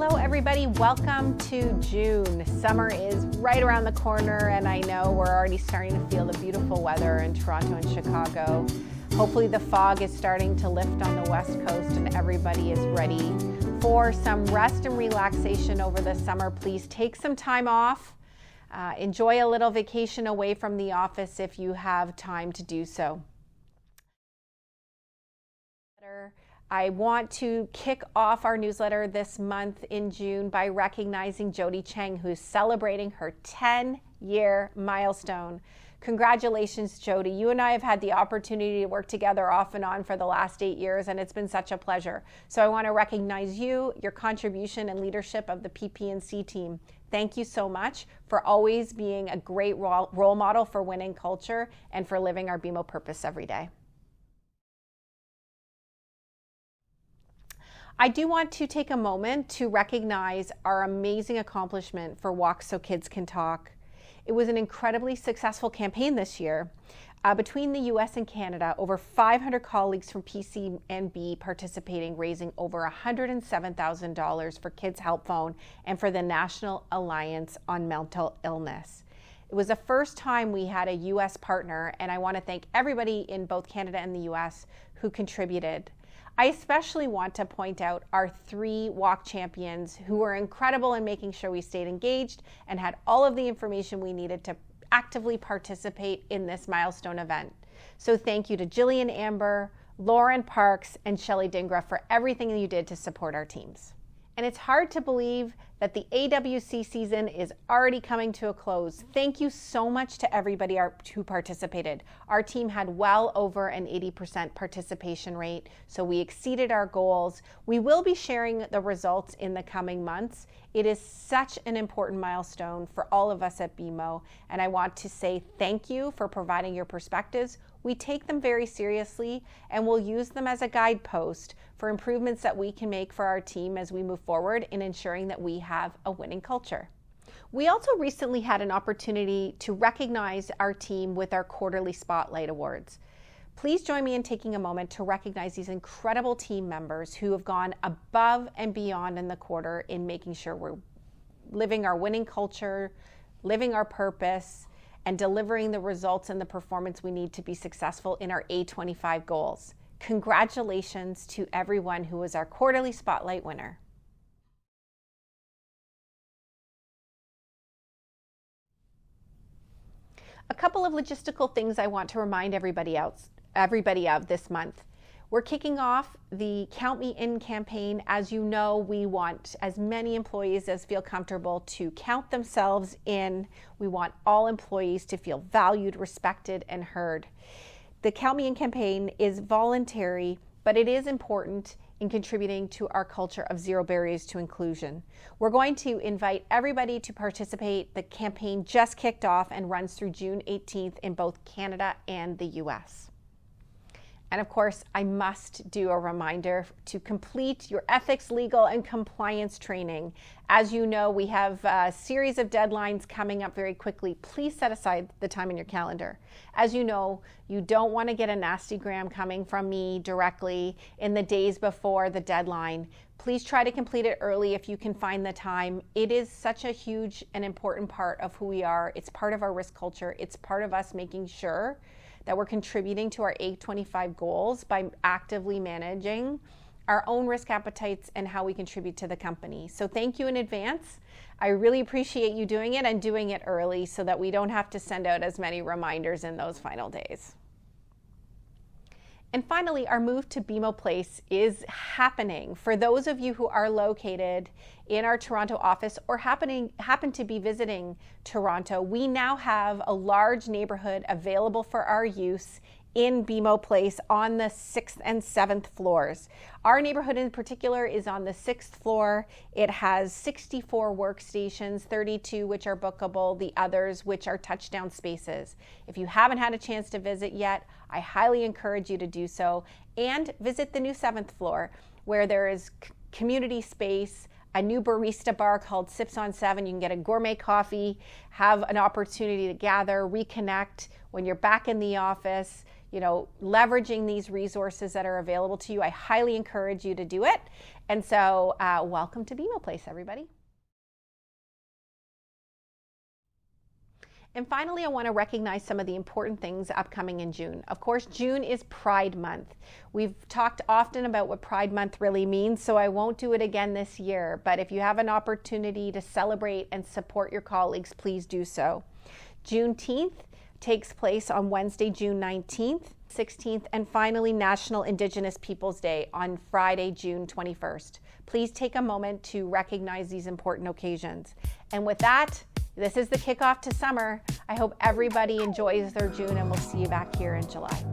Hello everybody, welcome to June. Summer is right around the corner and I know we're already starting to feel the beautiful weather in Toronto and Chicago. Hopefully the fog is starting to lift on the West Coast and everybody is ready for some rest and relaxation over the summer. Please take some time off. Enjoy a little vacation away from the office if you have time to do so. I want to kick off our newsletter this month in June by recognizing Jody Cheng, who's celebrating her 10-year milestone. Congratulations, Jody. You and I have had the opportunity to work together off and on for the last 8 years, and it's been such a pleasure. So I want to recognize you, your contribution and leadership of the PP&C team. Thank you so much for always being a great role model for winning culture and for living our BMO purpose every day. I do want to take a moment to recognize our amazing accomplishment for Walk So Kids Can Talk. It was an incredibly successful campaign this year. Between the US and Canada, over 500 colleagues from PCNB participating, raising over $107,000 for Kids Help Phone and for the National Alliance on Mental Illness. It was the first time we had a US partner, and I want to thank everybody in both Canada and the US who contributed. I especially want to point out our 3 walk champions who were incredible in making sure we stayed engaged and had all of the information we needed to actively participate in this milestone event. So thank you to Jillian Amber, Lauren Parks, and Shelley Dingra for everything you did to support our teams. And it's hard to believe that the AWC season is already coming to a close. Thank you so much to everybody who participated. Our team had well over an 80% participation rate, so we exceeded our goals. We will be sharing the results in the coming months. It is such an important milestone for all of us at BMO, and I want to say thank you for providing your perspectives. We take them very seriously, and we'll use them as a guidepost for improvements that we can make for our team as we move forward in ensuring that we have a winning culture. We also recently had an opportunity to recognize our team with our quarterly Spotlight Awards. Please join me in taking a moment to recognize these incredible team members who have gone above and beyond in the quarter in making sure we're living our winning culture, living our purpose, and delivering the results and the performance we need to be successful in our A25 goals. Congratulations to everyone who was our quarterly Spotlight winner. A couple of logistical things I want to remind everybody of this month. We're kicking off the Count Me In campaign. As you know, we want as many employees as feel comfortable to count themselves in. We want all employees to feel valued, respected, and heard. The Count Me In campaign is voluntary, but it is important in contributing to our culture of zero barriers to inclusion. We're going to invite everybody to participate. The campaign just kicked off and runs through June 18th in both Canada and the US. And of course, I must do a reminder to complete your ethics, legal, and compliance training. As you know, we have a series of deadlines coming up very quickly. Please set aside the time in your calendar. As you know, you don't want to get a nasty gram coming from me directly in the days before the deadline. Please try to complete it early if you can find the time. It is such a huge and important part of who we are. It's part of our risk culture. It's part of us making sure that we're contributing to our A25 goals by actively managing our own risk appetites and how we contribute to the company. So thank you in advance. I really appreciate you doing it and doing it early so that we don't have to send out as many reminders in those final days. And finally, our move to BMO Place is happening. For those of you who are located in our Toronto office or happen to be visiting Toronto, we now have a large neighborhood available for our use in BMO Place on the 6th and 7th floors. Our neighborhood in particular is on the 6th floor. It has 64 workstations, 32 which are bookable, the others which are touchdown spaces. If you haven't had a chance to visit yet, I highly encourage you to do so and visit the new 7th floor where there is community space, a new barista bar called Sips on 7. You can get a gourmet coffee, have an opportunity to gather, reconnect. When you're back in the office, leveraging these resources that are available to you. I highly encourage you to do it. And so welcome to BMO Place, everybody. And finally, I want to recognize some of the important things upcoming in June. Of course, June is Pride Month. We've talked often about what Pride Month really means, so I won't do it again this year. But if you have an opportunity to celebrate and support your colleagues, please do so. Juneteenth takes place on Wednesday, June 19th, 16th, and finally National Indigenous Peoples Day on Friday, June 21st. Please take a moment to recognize these important occasions. And with that, this is the kickoff to summer. I hope everybody enjoys their June, and we'll see you back here in July.